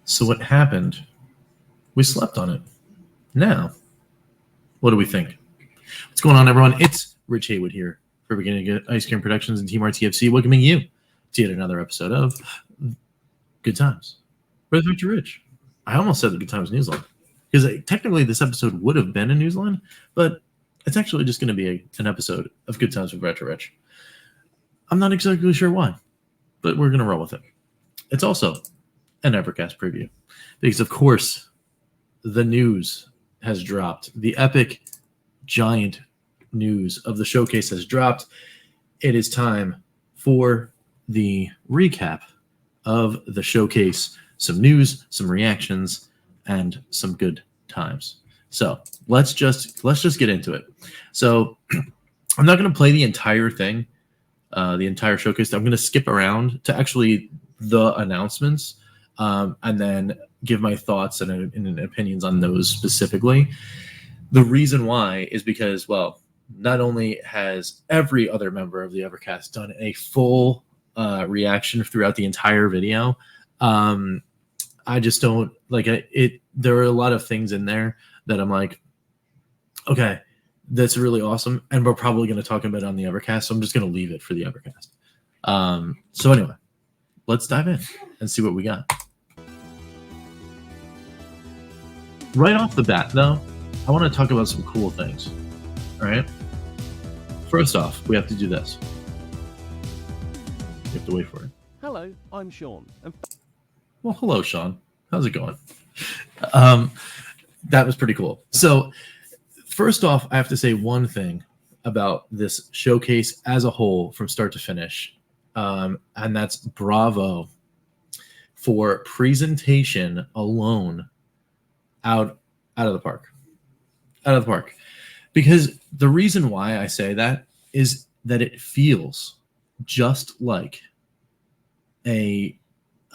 So what happened? We slept on it. Now, what do we think? What's going on, everyone? It's Rich Haywood here for Beginning Ice Cream Productions and Team RTFC, welcoming you to yet another episode of Good Times. Where's Victor Rich? I almost said the Good Times Newsline, because technically this episode would have been a newsline, but it's actually just going to be an episode of Good Times with Retro Rich. I'm not exactly sure why, but we're going to roll with it. It's also an Evercast preview, because of course the news has dropped. The epic, giant news of the showcase has dropped. It is time for the recap of the showcase. Some news, some reactions, and some good times. So let's just get into it. So I'm not going to play the entire thing, the entire showcase. I'm going to skip around to actually the announcements, and then give my thoughts and opinions on those specifically. The reason why is because, well, not only has every other member of the Evercast done a full reaction throughout the entire video, I just don't like it. There are a lot of things in there that I'm like, okay, that's really awesome, and we're probably going to talk about it on the Evercast, so I'm just going to leave it for the Evercast. So anyway, let's dive in and see what we got. Right off the bat, though, I want to talk about some cool things. All right. First off, we have to do this. You have to wait for it. Hello, I'm Sean. Well, hello, Sean. How's it going? That was pretty cool. So, first off, I have to say one thing about this showcase as a whole from start to finish, and that's bravo for presentation alone out of the park. Out of the park. Because the reason why I say that is that it feels just like a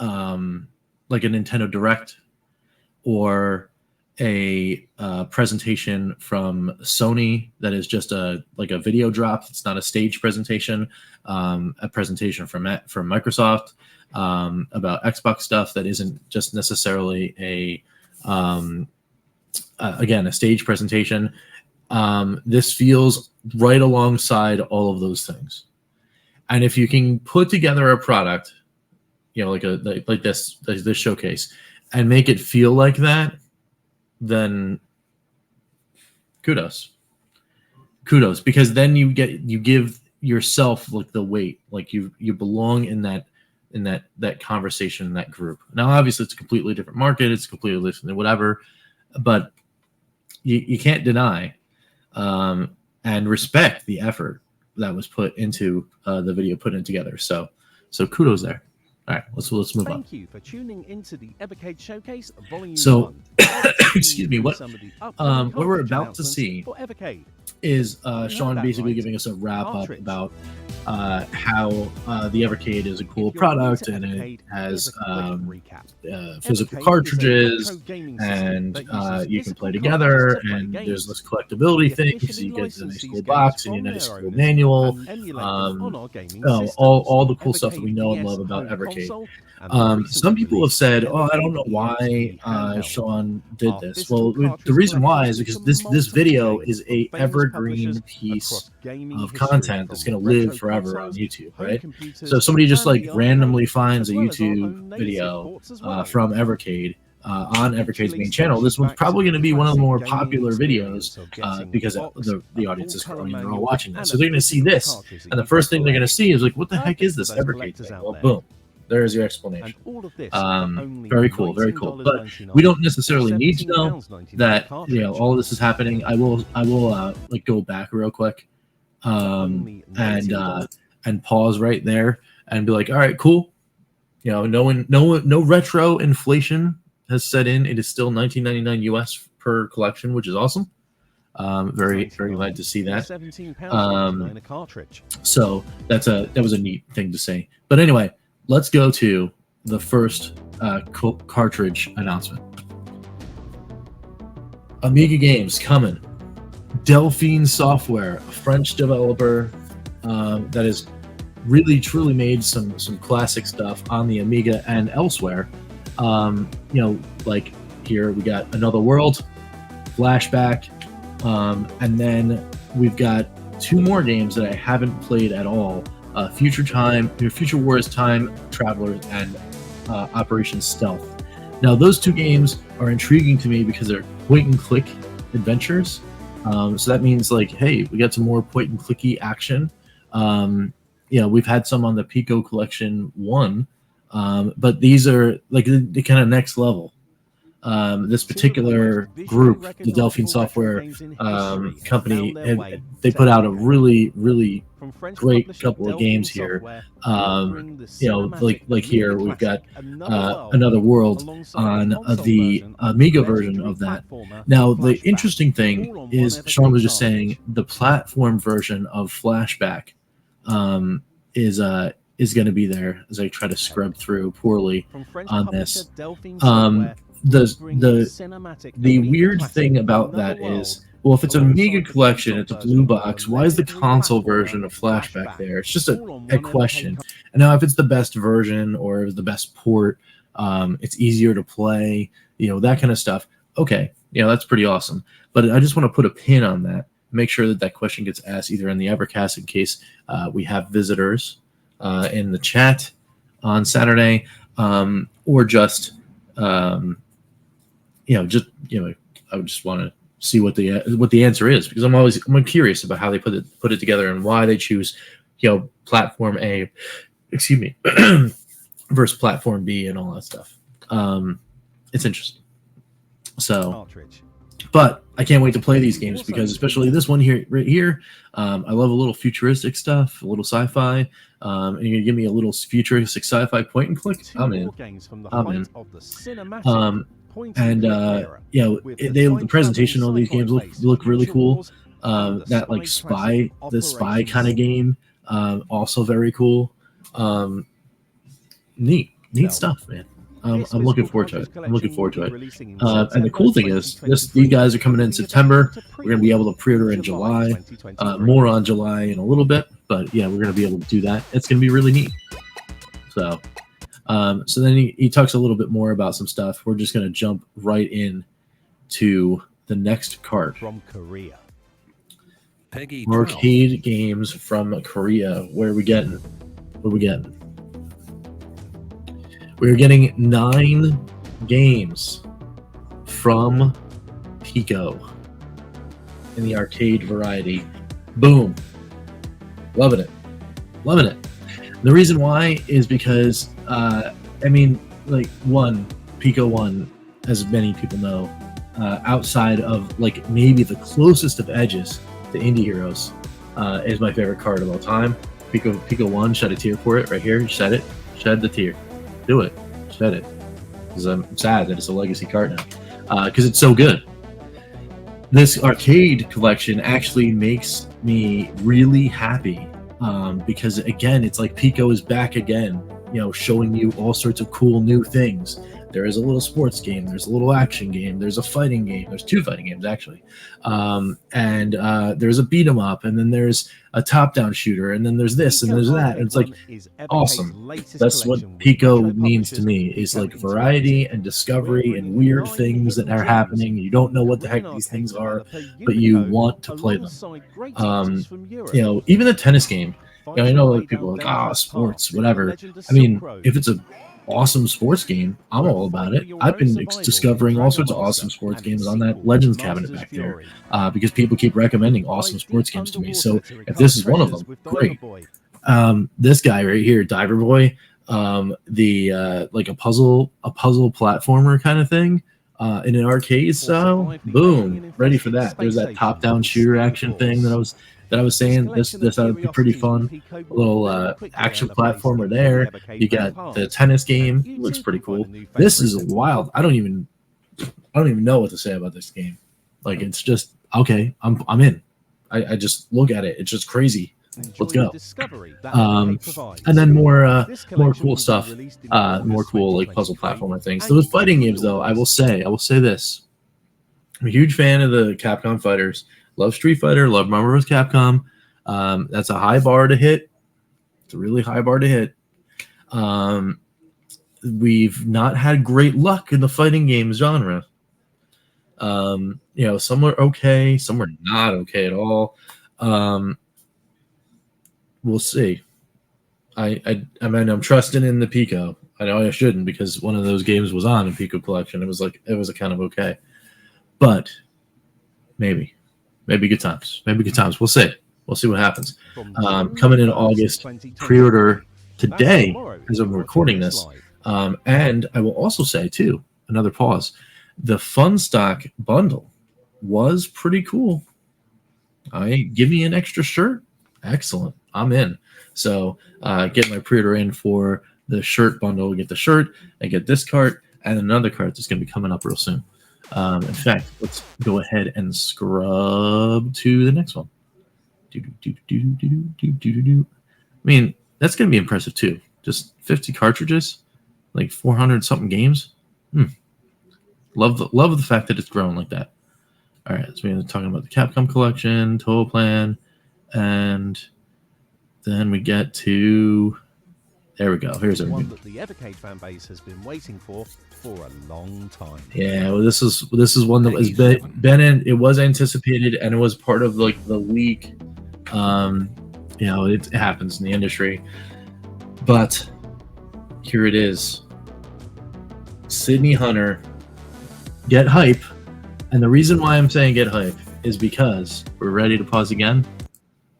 Nintendo Direct or a presentation from Sony that is just a video drop. It's not a stage presentation. A presentation from Microsoft about Xbox stuff that isn't just necessarily a stage presentation. This feels right alongside all of those things. And if you can put together a product, like this showcase, and make it feel like that, then kudos, because then you give yourself like the weight, like you belong in that conversation, in that group. Now, obviously, it's a completely different market. It's completely different, whatever, but you can't deny and respect the effort that was put into the video, putting it together. So kudos there. All right, let's move on. Thank you for tuning into the Evercade Showcase Volume 1. Excuse me, what we're about to see is Sean basically giving us a wrap up about how the Evercade is a cool product, and it has physical cartridges, and you can play together, and there's this collectability thing, so you get a nice cool box and a nice cool manual, all the cool stuff that we know and love about Evercade. Some people have said, I don't know why Sean did this. Well, the reason why is because this video is a evergreen piece of content that's going to live forever on YouTube, right? So if somebody just randomly finds a YouTube video from Evercade on Evercade's main channel, this one's probably going to be one of the more popular videos because the audience is growing and they're all watching this. So they're going to see this, and the first thing they're going to see is what the heck is this Evercade thing? Well, boom. There's your explanation. Very cool, very cool. But we don't necessarily need to know that all of this is happening. I will go back real quick and pause right there and be like, all right, cool. No retro inflation has set in. It is still $19.99 US per collection, which is awesome. Very glad to see that. So that was a neat thing to say. But anyway, let's go to the first cartridge announcement. Amiga Games coming. Delphine Software, a French developer that has really truly made some classic stuff on the Amiga and elsewhere. Like here we got Another World, Flashback, and then we've got 2 more games that I haven't played at all: Future Wars Time Travelers, and Operation Stealth. Now, those 2 games are intriguing to me because they're point-and-click adventures. So that means, like, hey, we got some more point-and-clicky action. We've had some on the Pico Collection 1, but these are like the kind of next level. This particular group, the Delphine Software company, they put out a really, really great couple of games here. Like here we've got Another World on the Amiga version of that. Now, the interesting thing is, Sean was just saying, the platform version of Flashback is going to be there, as I try to scrub through poorly on this. The weird thing about that is, well, if it's an Amiga collection, it's a blue box, why is the console version of Flashback there? It's just a question. And now, if it's the best version or the best port, it's easier to play, that kind of stuff. Okay, that's pretty awesome. But I just want to put a pin on that, make sure that question gets asked either in the Evercast, in case we have visitors in the chat on Saturday, or just I would just want to see what the answer is, because I'm curious about how they put it together and why they choose platform A, versus platform B and all that stuff. It's interesting. So, but I can't wait to play these games, because especially this one here, right here, I love a little futuristic stuff, a little sci-fi, and you're gonna give me a little futuristic sci-fi point and click. I'm in. The presentation of these games look really cool. That like spy kind of game, also very cool. Neat stuff, man. I'm looking forward to it. And the cool thing is, these guys are coming in September. We're going to be able to pre-order in July. More on July in a little bit, but yeah, we're going to be able to do that. It's going to be really neat. So then he talks a little bit more about some stuff. We're just going to jump right in to the next card. From Korea. Arcade games from Korea. Where are we getting? We're getting 9 games from Pico in the arcade variety. Boom. Loving it. The reason why is because, Pico 1, as many people know, outside of like maybe the closest of edges to Indie Heroes, is my favorite card of all time. Pico 1, shed a tear for it right here. Shed it. Shed the tear. Do it. Shed it. Because I'm sad that it's a legacy card now. Because it's so good. This arcade collection actually makes me really happy. Because again, it's like Pico is back again, showing you all sorts of cool new things. There is a little sports game, there's a little action game, there's a fighting game, there's 2 fighting games actually, and there's a beat 'em up, and then there's a top-down shooter, and then there's this and there's that, and it's like awesome. That's what Pico means to me, is like variety and discovery and weird things that are happening. You don't know what the heck these things are, but you want to play them. Even the tennis game, I know like people are like, sports, whatever. I mean, if it's a awesome sports game, I'm all about it. I've been discovering all sorts of awesome sports games on that Legends cabinet back there, because people keep recommending awesome sports games to me. So if this is one of them, great. This guy right here, Diver Boy, like a puzzle platformer kind of thing, in an arcade style. Boom, ready for that. There's that top-down shooter action thing that I was saying. This would be pretty fun. A little action platformer there. You got the tennis game. Looks pretty cool. This is wild. I don't even know what to say about this game. Like, it's just okay. I'm in. I just look at it. It's just crazy. Let's go. And then more cool stuff. More cool like puzzle platformer things. Those fighting games, though, I will say this. I'm a huge fan of the Capcom fighters. Love Street Fighter, love Marvel vs. Capcom. That's a high bar to hit. It's a really high bar to hit. we've not had great luck in the fighting games genre. Some are okay, some are not okay at all. We'll see. I mean, I'm trusting in the Pico. I know I shouldn't, because one of those games was on a Pico collection. It was a kind of okay, but maybe good times. Maybe good times. We'll see. We'll see what happens. Coming in August, pre-order today as I'm recording this. And I will also say too, another pause. The Fun Stock bundle was pretty cool. Give me an extra shirt. Excellent. I'm in. So get my pre-order in for the shirt bundle. Get the shirt, and get this cart and another cart that's going to be coming up real soon. In fact, let's go ahead and scrub to the next one. I mean, that's going to be impressive too. Just 50 cartridges, like 400 something games. Love the fact that it's grown like that. All right, so we're talking about the Capcom collection, Total Plan, and then we get to. There we go. Here's everything. One that the Evercade fan base has been waiting for a long time. Yeah, well, this is one that was been in. It was anticipated, and it was part of like the leak. It happens in the industry, but here it is. Sydney Hunter, get hype, and the reason why I'm saying get hype is because we're ready to pause again.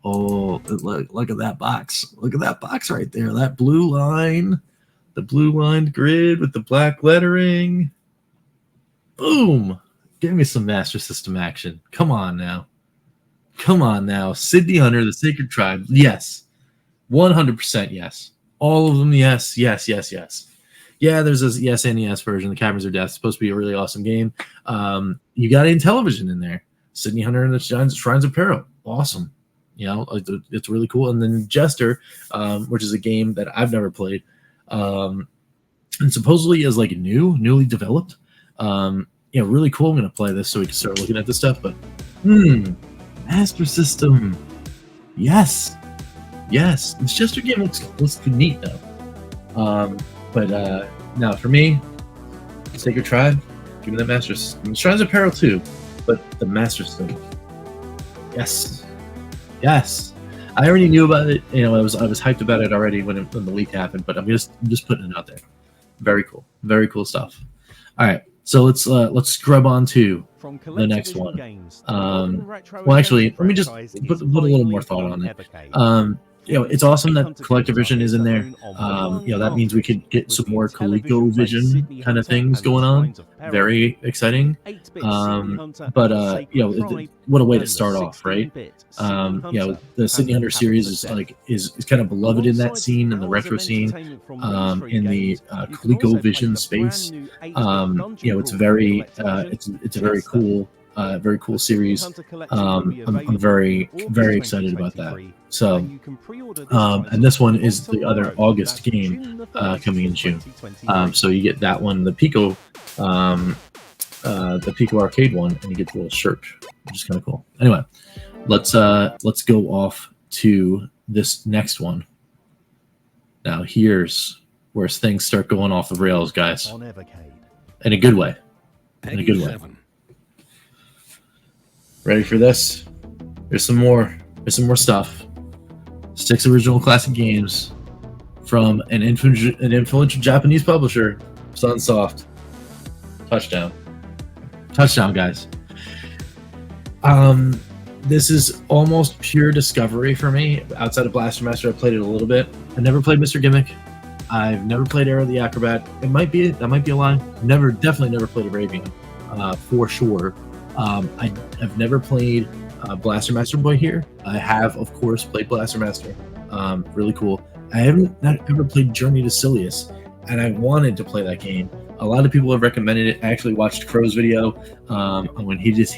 Oh, look at that box. Look at that box right there. That blue line. The blue lined grid with the black lettering. Boom. Give me some Master System action. Come on now. Sydney Hunter, the Sacred Tribe. Yes. 100% yes. All of them, yes. Yeah, there's a yes NES version. The Caverns of Death. It's supposed to be a really awesome game. You got Intellivision in there. Sydney Hunter and the Shrines of Peril. Awesome. It's really cool. And then Jester, which is a game that I've never played, and supposedly is like newly developed. Really cool. I'm gonna play this so we can start looking at this stuff. But Master System, yes. This Jester game looks neat though. But now for me, Sacred Tribe, give me the Master System. Shrines of Peril too, but the Master System, yes. I already knew about it. I was hyped about it already when the leak happened. But I'm just putting it out there. Very cool stuff. All right, so let's scrub on to the next one. Well, actually, let me just put a little more thought on it. It's awesome that Collectivision is in there. That means we could get some more ColecoVision kind of things going on. Very exciting. What a way to start off, right? The Sydney Hunter series is kind of beloved in that scene, in the retro scene, in the ColecoVision space. It's a very cool. Very cool series. I'm very excited about that. So, and this one is the other August game coming in June. So you get that one, the Pico arcade one, and you get the little shirt, which is kind of cool. Anyway, let's go off to this next one. Now here's where things start going off the rails, guys. In a good way. Ready for this? There's some more stuff. 6 original classic games from an influential Japanese publisher, Sunsoft. Touchdown, guys. This is almost pure discovery for me. Outside of Blaster Master, I played it a little bit. I never played Mr. Gimmick. I've never played Arrow the Acrobat. That might be a lie. Definitely never played Arabian, for sure. I've never played Blaster Master Boy here. I have, of course, played Blaster Master. Really cool. I haven't ever played Journey to Silius, and I wanted to play that game. A lot of people have recommended it. I actually watched Crow's video when he did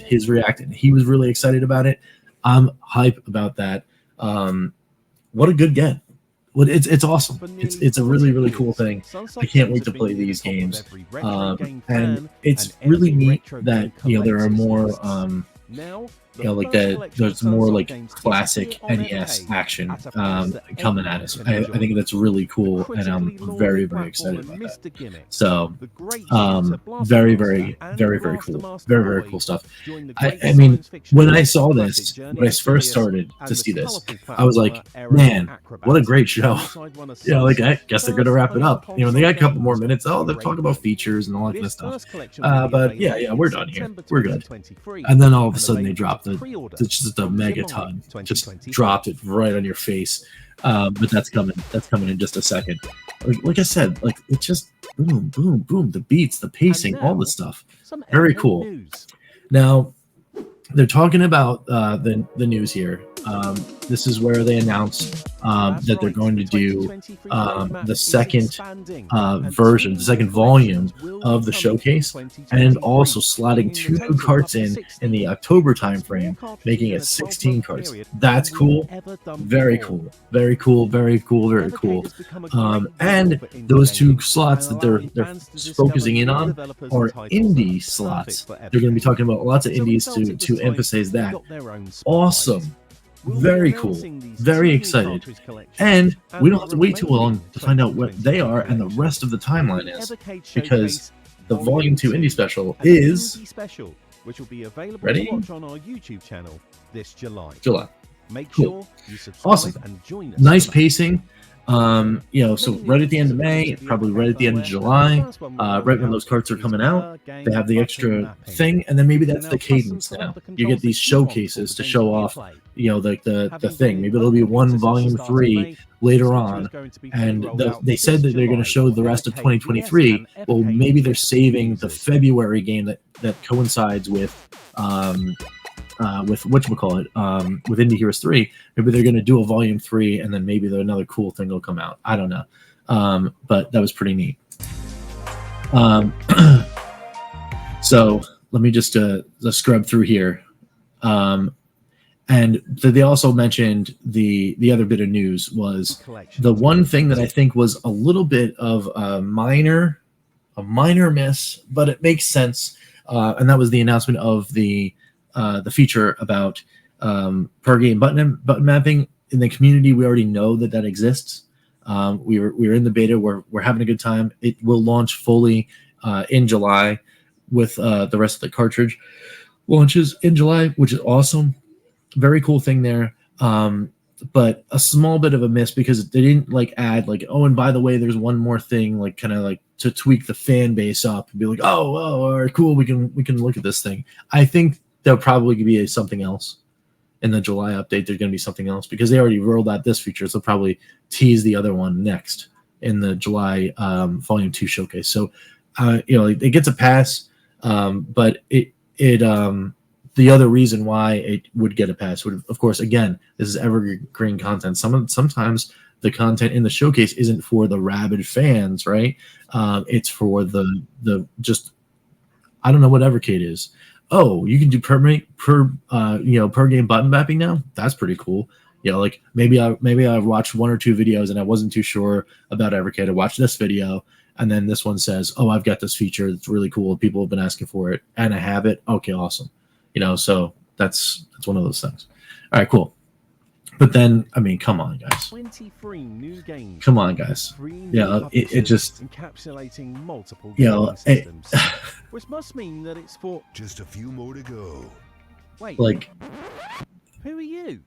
his react, and he was really excited about it. I'm hype about that. What a good get. Well, it's awesome. It's a really cool thing. I can't wait to play these games. And it's really neat that there are more you know, like that. There's more like classic NES action coming at us. I think that's really cool, and I'm very, very excited about that. So, very, very, very, very cool. Very, very cool stuff. I mean, when I saw this, when I first started to see this, I was like, man, what a great show. You know, like, I guess they're going to wrap it up. You know, they got a couple more minutes. Oh, they'll talk about features and all that kind of stuff. But yeah, we're done here. We're good. And then all of a sudden they dropped just a megaton. Just dropped it right on your face. But that's coming. That's coming in just a second. Like I said, like, it's just boom, boom, boom. The beats, the pacing, all the stuff. Very cool. Now, they're talking about the news here. This is where they announced that they're going to do the second version, the second volume of the showcase, and also slotting 2 new carts in the October timeframe, making it 16 carts. That's cool. Very cool. Very cool. Very cool. Very cool. And those 2 slots that they're focusing in on are indie slots. They're going to be talking about lots of indies to emphasize that. Awesome. Very cool. Very excited. And we don't have to wait too long to find out what they are and the rest of the timeline is, because the Volume 2 Indie Special is which will be available ready? To watch on our YouTube channel this July. Make cool. sure you subscribe Awesome. And join us. Nice pacing. You know, so right at the end of May, probably right at the end of July, right when those carts are coming out, they have the extra thing, and then maybe that's the cadence now. You get these showcases to show off, you know, like the thing. Maybe there'll be one Volume 3 later on, and they said that they're going to show the rest of 2023. Well, maybe they're saving the February game that coincides with whatchamacallit, with Indie Heroes 3. Maybe they're going to do a Volume 3, and then maybe another cool thing will come out. I don't know. But that was pretty neat. So let me just scrub through here. And they also mentioned the other bit of news was the one thing that I think was a little bit of a minor miss, but it makes sense. And that was the announcement of the feature about per game button mapping in the community. We already know that exists. We were in the beta. We're having a good time. It will launch fully in July, with the rest of the cartridge launches in July, which is awesome. Very cool thing there. But a small bit of a miss because they didn't add oh, and by the way, there's one more thing, kind of to tweak the fan base up and be like, oh, all right, cool. We can look at this thing. I think there'll probably be something else in the July update. There's going to be something else because they already rolled out this feature. So they'll probably tease the other one next in the July Volume 2 showcase. So, it gets a pass, but the other reason why it would get a pass would, of course, again, this is evergreen content. Sometimes the content in the showcase isn't for the rabid fans, right? It's for the just, I don't know what Evercade is. Oh, you can do per game button mapping now. That's pretty cool. Maybe I watched 1 or 2 videos and I wasn't too sure about Evercade. I watched this video, and then this one says, "Oh, I've got this feature that's really cool. People have been asking for it, and I have it. Okay, awesome." So that's one of those things. All right, cool. But then, I mean, come on, guys. 23 new games. Come on, guys. Yeah, it just encapsulating multiple game systems, which must mean that it's for just a few more to go. Wait, who are you?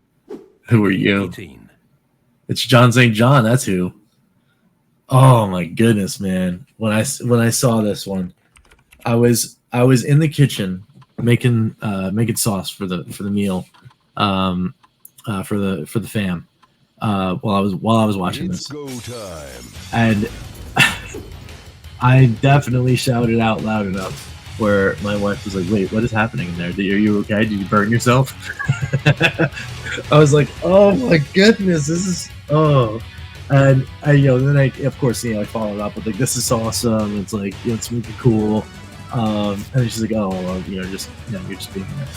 Who are you? 18. It's John St. John. That's who. Oh my goodness, man! When I saw this one, I was in the kitchen making sauce for the meal. For the fam, while I was watching this. Go time. And I definitely shouted out loud enough where my wife was like, "Wait, what is happening in there? Are you okay? Did you burn yourself?" I was like, "Oh my goodness, this is And then of course I followed up with this is awesome. It's it's really cool. And then she's like, "Oh, well, you're just being there."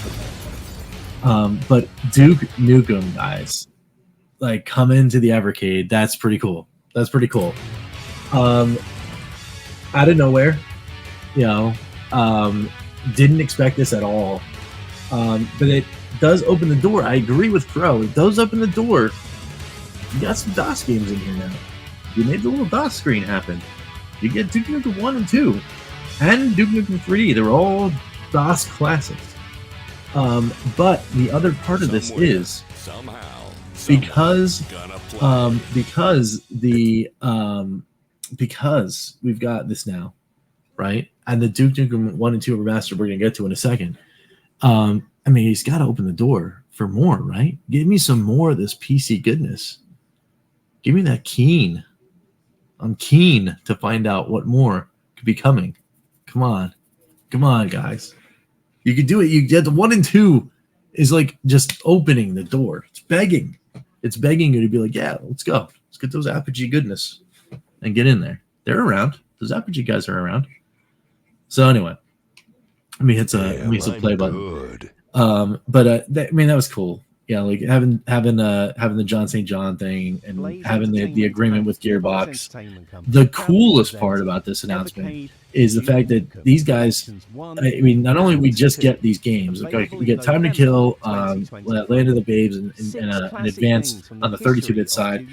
But Duke Nukem, guys, come into the Evercade. That's pretty cool. Out of nowhere, didn't expect this at all. But does open the door. I agree with Pro. It does open the door. You got some DOS games in here now. You made the little DOS screen happen. You get Duke Nukem 1 and 2 and Duke Nukem 3. They're all DOS classics. But the other part of this is because we've got this now, right? And the Duke Nukem 1 and 2 remaster we're going to get to in a second. I mean, he's got to open the door for more, right? Give me some more of this PC goodness. Give me that keen. I'm keen to find out what more could be coming. Come on, guys. You can do it. You get the 1 and 2 is like just opening the door. It's begging you to be like, yeah, let's go. Let's get those Apogee goodness and get in there. They're around. Those Apogee guys are around. So anyway, let me hit some play button. But I mean, that was cool. Yeah, like having the John St. John thing and having the agreement with Gearbox. The coolest part about this announcement is the fact that these guys, I mean, not only we just get these games, like we get Time to Kill, Land of the Babes, and Advance on the 32-bit side,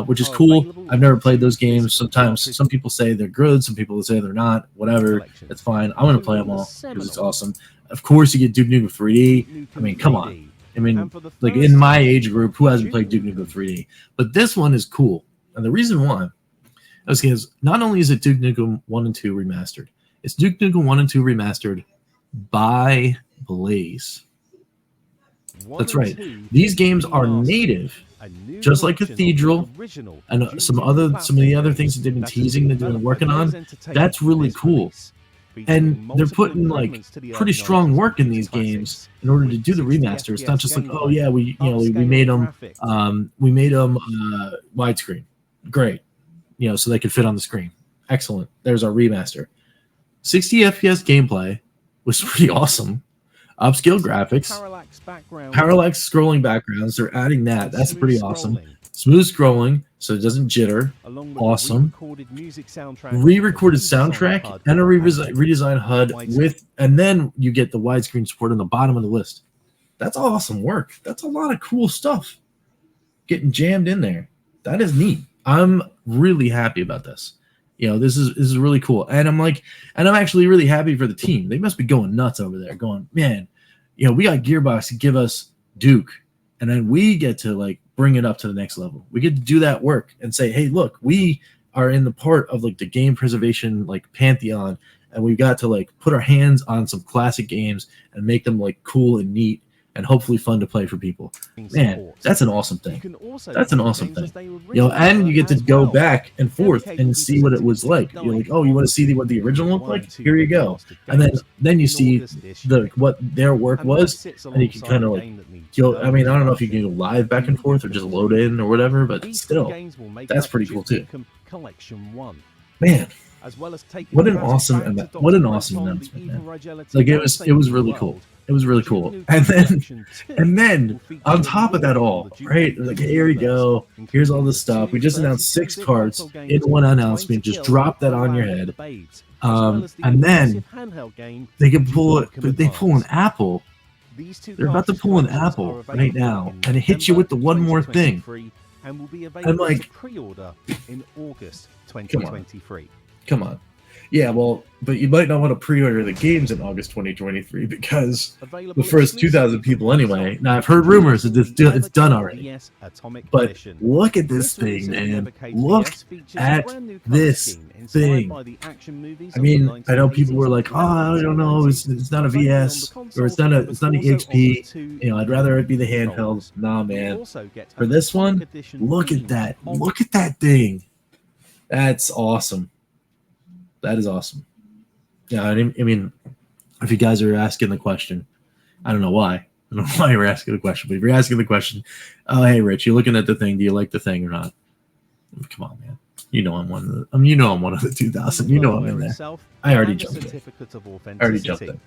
which is cool. I've never played those games. Sometimes some people say they're good, some people say they're not. Whatever, that's fine. I'm gonna play them all because it's awesome. Of course, you get Duke Nukem 3D. I mean, come on. I mean, like in my age group, who hasn't played Duke Nukem 3D? But this one is cool. And the reason why is because not only is it Duke Nukem 1 and 2 remastered, it's Duke Nukem 1 and 2 remastered by Blaze. That's right. These games are native, just like Cathedral and some of the other things that they've been teasing, that they've been working on. That's really cool. And they're putting like pretty strong work in these games in order to do the remaster. It's not just like, oh yeah, we made them widescreen, great, so they could fit on the screen. Excellent. There's our remaster. 60 FPS gameplay was pretty awesome. Upscale graphics, parallax scrolling backgrounds. They're adding that. That's pretty awesome. Smooth scrolling, so it doesn't jitter. Awesome. Re-recorded soundtrack and a redesigned HUD and then you get the widescreen support on the bottom of the list. That's awesome work. That's a lot of cool stuff getting jammed in there. That is neat. I'm really happy about this. This is really cool. And I'm actually really happy for the team. They must be going nuts over there, going, man, we got Gearbox to give us Duke, and then we get to like bring it up to the next level. We get to do that work and say, hey, look, we are in the part of like the game preservation like pantheon, and we've got to like put our hands on some classic games and make them like cool and neat and hopefully fun to play for people. Man, that's an awesome thing. That's an awesome thing. And you get to go back and forth and see what it was like. You're like, oh, you want to see what the original looked like? Here you go. And then you see what their work was, and you can kind of like, I mean, I don't know if you can go live back and forth or just load in or whatever, but still, that's pretty cool too. Man, what an awesome announcement, man. Like it was really cool. It was really cool. And then on top of that all, right? Like, here you go. Here's all this stuff. We just announced 6 cards in one announcement. Just drop that on your head. And then they can pull it. They pull an Apple. They're about to pull an Apple right now, and it hits you with the one more thing. I'm like, in August 2023. Come on. Yeah, well, but you might not want to pre-order the games in August 2023 because the first 2,000 people anyway. Now, I've heard rumors that it's done already. But look at this thing, man. Look at this thing. I mean, I know people were like, oh, I don't know, it's not a VS, or it's not an EXP. I'd rather it be the handheld. Nah, man. For this one, look at that. Look at that thing. That's awesome. That is awesome. Yeah, I mean, if you guys are asking the question, I don't know why. I don't know why you're asking the question, but if you're asking the question, oh, hey, Rich, you're looking at the thing. Do you like the thing or not? Come on, man. I'm one of the. I'm one of the 2,000. I'm in there. I already jumped in.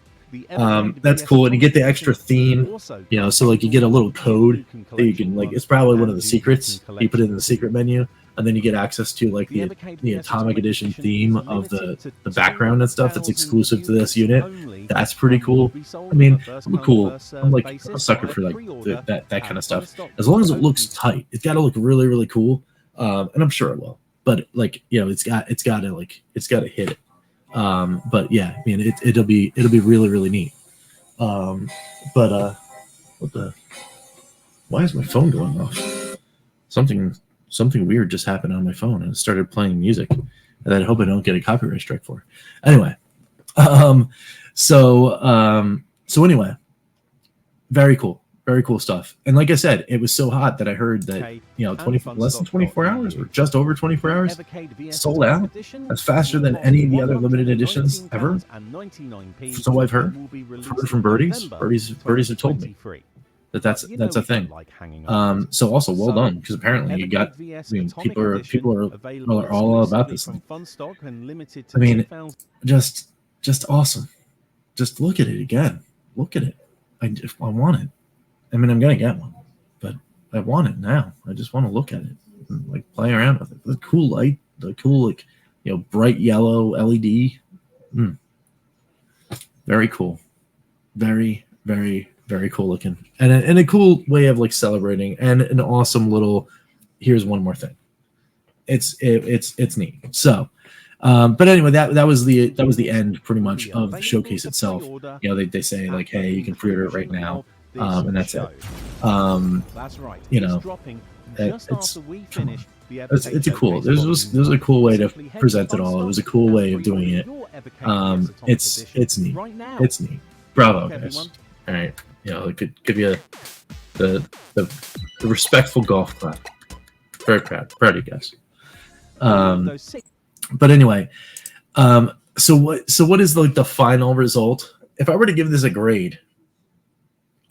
That's cool, and you get the extra theme. So like you get a little code that you can like. It's probably one of the secrets. You put it in the secret menu. and then you get access to like the Atomic Edition theme of the background and stuff that's exclusive to this unit. That's pretty cool. I mean, I'm like a sucker for like that kind of stuff. As long as it looks tight, it's got to look really, really cool, and I'm sure it will. But like, you know, it's got to hit it. But yeah, I mean, it'll be really, really neat. But why is my phone going off? Something weird just happened on my phone and it started playing music that I hope I don't get a copyright strike for. Anyway, so anyway, very cool stuff. And like I said, it was so hot that I heard that, you know, less than 24 hours or just over 24 hours sold out. That's faster than any of the other limited editions ever. So I've heard from birdies have told me that's a thing. So also well done, because apparently you got, I mean, people are all about this thing. I mean, just awesome. Just look at it again. Look at it. I want it. I mean, I'm gonna get one, but I want it now. I just want to look at it and like play around with it. The cool light, the cool, like, you know, bright yellow LED. Very cool. Very, very, very cool looking, and a cool way of like celebrating, and an awesome little, here's one more thing. It's neat. So but anyway, that was the end pretty much of the showcase itself. You know, they say like, hey, you can pre-order it right now, and that's it. You know, it's a cool. This was a cool way to present it all. It was a cool way of doing it. It's neat. It's neat. Bravo, guys. All right. You know, I could give you the respectful golf clap. Very proud of you guys. But anyway, so what is like the final result? If I were to give this a grade,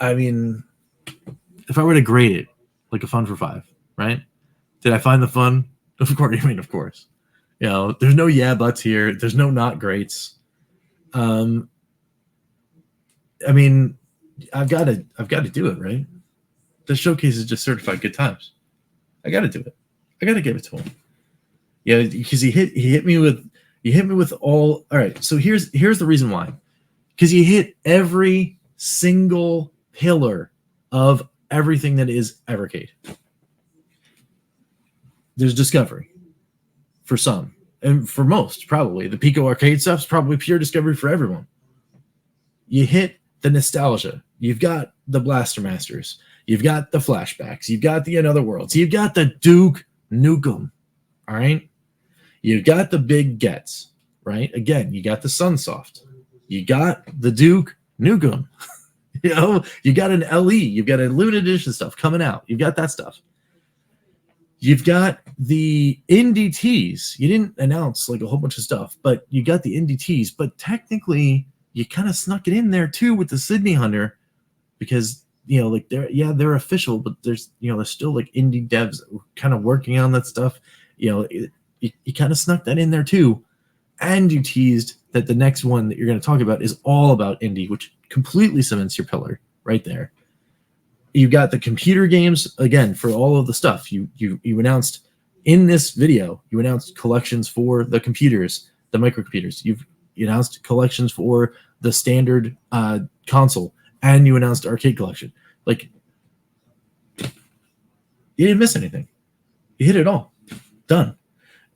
I mean, if I were to grade it like a fun for 5, right? Did I find the fun? Of course. I mean, of course. You know, there's no yeah buts here. There's no not greats. I mean, I've got to do it, right? The showcase is just certified good times. I got to do it. I got to give it to him. Yeah, because he hit me with all right. So here's the reason why. Because he hit every single pillar of everything that is Evercade. There's discovery for some, and for most, probably the Pico arcade stuff's probably pure discovery for everyone. You hit the nostalgia. You've got the Blaster Masters. You've got the flashbacks. You've got the Another Worlds. You've got the Duke Nukem. All right. You've got the big gets. Right. Again, you got the Sunsoft. You got the Duke Nukem. You know, you got an LE. You've got a limited edition stuff coming out. You've got that stuff. You've got the indie teas. You didn't announce like a whole bunch of stuff, but you got the indie teas. But technically, you kind of snuck it in there too with the Sydney Hunter, because, you know, like they're official, but there's still like indie devs kind of working on that stuff. You know, you kind of snuck that in there too, and you teased that the next one that you're going to talk about is all about indie, which completely cements your pillar right there. You got the computer games again for all of the stuff you announced in this video. You announced collections for the computers, the microcomputers. You announced collections for the standard console, and you announced arcade collection. Like, you didn't miss anything. You hit it all. Done.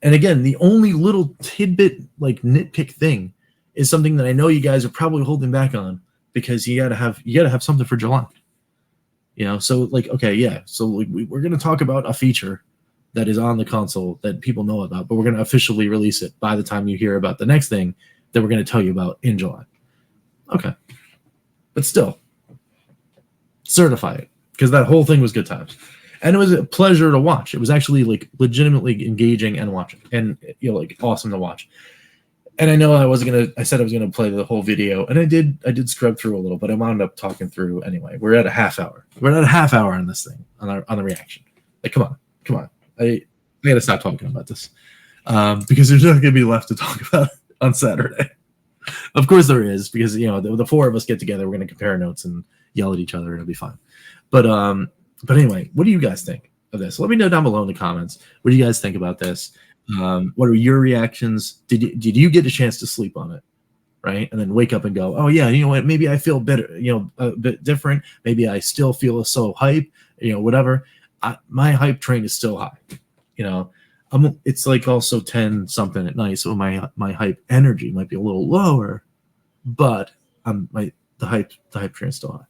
And again, the only little tidbit, like nitpick thing, is something that I know you guys are probably holding back on, because you gotta have something for July. You know, so like, okay, yeah. So like, we're gonna talk about a feature that is on the console that people know about, but we're gonna officially release it by the time you hear about the next thing that we're gonna tell you about in July. Okay, but still, certify it, because that whole thing was good times. And it was a pleasure to watch. It was actually like legitimately engaging and watching, and like awesome to watch. And I know I said I was gonna play the whole video, and I did scrub through a little, but I wound up talking through anyway. We're at a half hour. We're at a half hour on this thing, on the reaction. Like, come on. I gotta stop talking about this, because there's nothing gonna be left to talk about on Saturday. Of course there is, because the four of us get together. We're gonna compare notes and yell at each other. It'll be fine. But anyway, what do you guys think? of this. Let me know down below in the comments. What do you guys think about this? What are your reactions? Did you get a chance to sleep on it? Right? And then wake up and go, oh yeah, you know what? Maybe I feel better, a bit different. Maybe I still feel so hype, whatever. My hype train is still high. It's like also 10 something at night, so my hype energy might be a little lower, but the hype train is still high.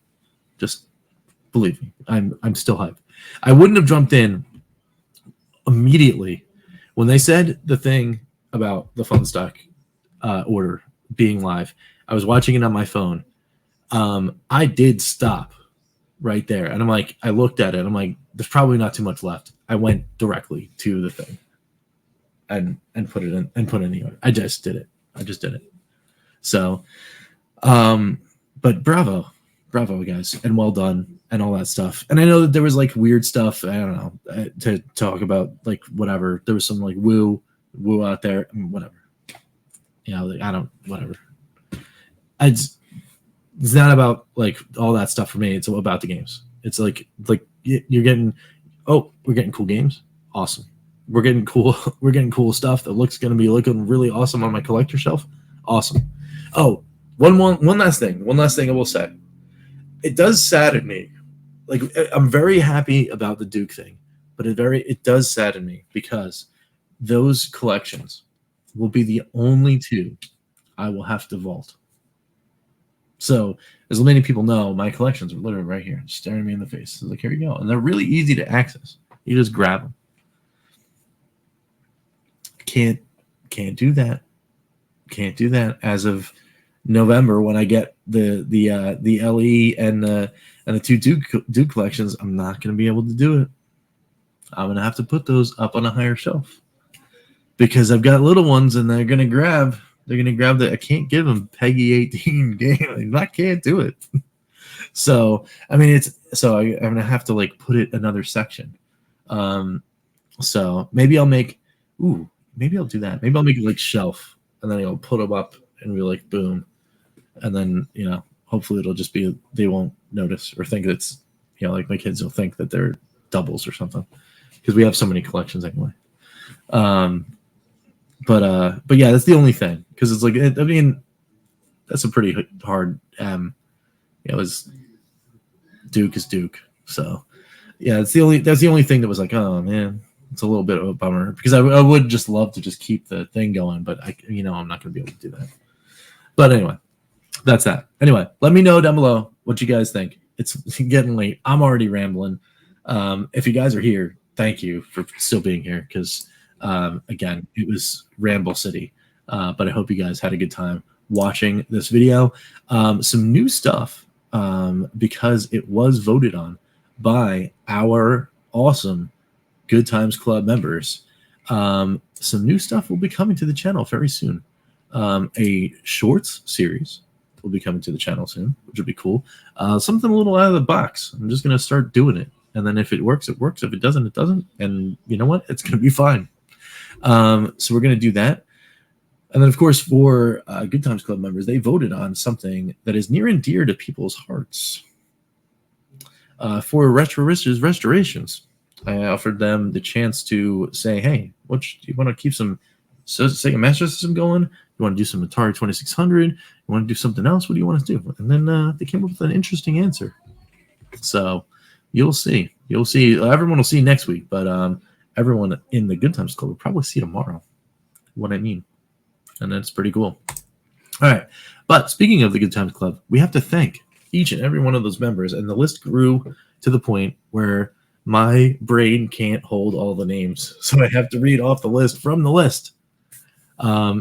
Just believe me, I'm still hyped. I wouldn't have jumped in immediately when they said the thing about the Fun Stock order being live. I was watching it on my phone. I did stop right there, and I looked at it. I'm like, there's probably not too much left. I went directly to the thing and put it in the order. I just did it. So, but bravo guys, and well done and all that stuff. And I know that there was like weird stuff, I don't know, to talk about, like whatever. There was some like woo out there, whatever. Whatever. It's not about like all that stuff for me. It's all about the games. It's like we're getting cool games. Awesome. We're getting cool stuff that looks going to be looking really awesome on my collector shelf. Awesome. Oh, one last thing I will say. It does sadden me. Like, I'm very happy about the Duke thing, but it does sadden me because those collections will be the only two I will have to vault. So, as many people know, my collections are literally right here, staring me in the face. It's like, here you go. And they're really easy to access. You just grab them. Can't do that. Can't do that as of November when I get the LE and the two Duke collections. I'm not going to be able to do it. I'm going to have to put those up on a higher shelf because I've got little ones and they're going to grab the. I can't give them Peggy 18 game. I can't do it. So I mean, I'm going to have to like put it another section. So maybe I'll do that. Maybe I'll make it like shelf and then I'll put them up and be like, boom. And then, hopefully it'll just be, they won't notice or think it's, like my kids will think that they're doubles or something because we have so many collections anyway. But yeah, that's the only thing because it's like, I mean, that's a pretty hard, it was Duke is Duke. So yeah, that's the only thing that was like, oh man, it's a little bit of a bummer because I would just love to just keep the thing going, but I'm not going to be able to do that. But anyway, that's that. Anyway, let me know down below what you guys think. It's getting late. I'm already rambling. If you guys are here, thank you for still being here because, again, it was Ramble City. But I hope you guys had a good time watching this video. Some new stuff because it was voted on by our awesome Good Times Club members. Some new stuff will be coming to the channel very soon. A shorts series will be coming to the channel soon, which will be cool. Something a little out of the box. I'm just going to start doing it. And then if it works, it works. If it doesn't, it doesn't. And you know what? It's going to be fine. So we're going to do that. And then, of course, for Good Times Club members, they voted on something that is near and dear to people's hearts. For Retro Riches Restorations, I offered them the chance to say, hey, do you want to keep some Sega Master System going? You want to do some Atari 2600? You want to do something else? What do you want to do? And then they came up with an interesting answer. So you'll see. Everyone will see next week, but everyone in the Good Times Club will probably see tomorrow what I mean. And that's pretty cool. All right. But speaking of the Good Times Club, we have to thank each and every one of those members. And the list grew to the point where my brain can't hold all the names. So I have to read off the list from the list.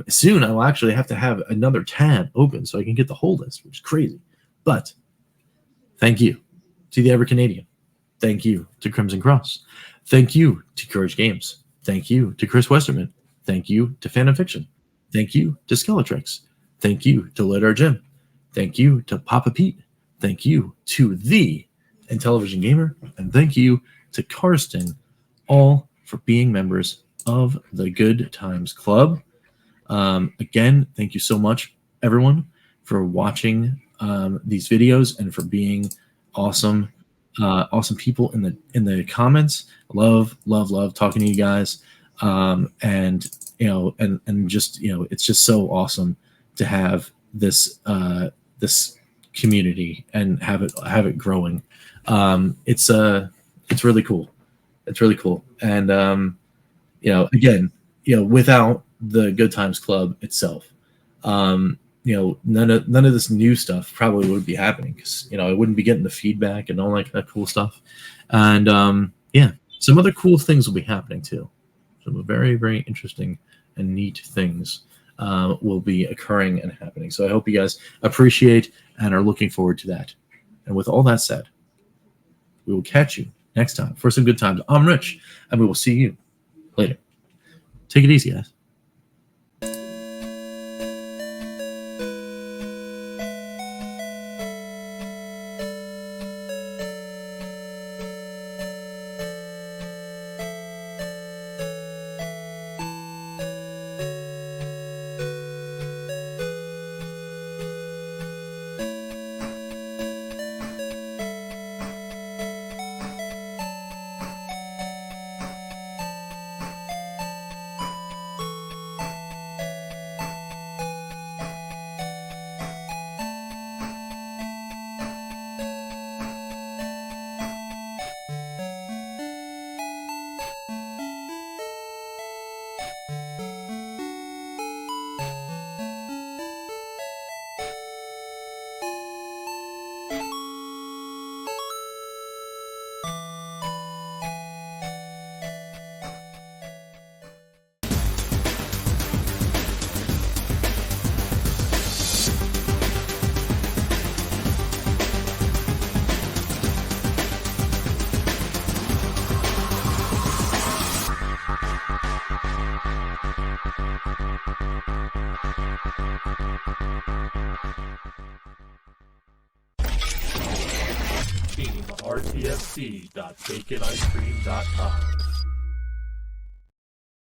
Soon I will actually have to have another tab open so I can get the whole list, which is crazy. But thank you to the EverCanadian. Thank you to Crimson Cross. Thank you to Courage Games. Thank you to Chris Westerman. Thank you to Phantom Fiction. Thank you to Skeletrix. Thank you to Lidar Jim. Thank you to Papa Pete. Thank you to the Intellivision Gamer. And thank you to Karsten, all for being members of the Good Times Club. Again, thank you so much, everyone, for watching these videos and for being awesome awesome people in the comments. Love talking to you guys. And just it's just so awesome to have this this community and have it growing. It's really cool. It's really cool. And again, without the Good Times Club itself, none of this new stuff probably would be happening, because I wouldn't be getting the feedback and all that cool stuff. And some other cool things will be happening too. Some very, very interesting and neat things will be occurring and happening. So I hope you guys appreciate and are looking forward to that. And with all that said, we will catch you next time for some good times. I'm Rich, and we will see you later. Take it easy, guys. RTFC.baconicecream.com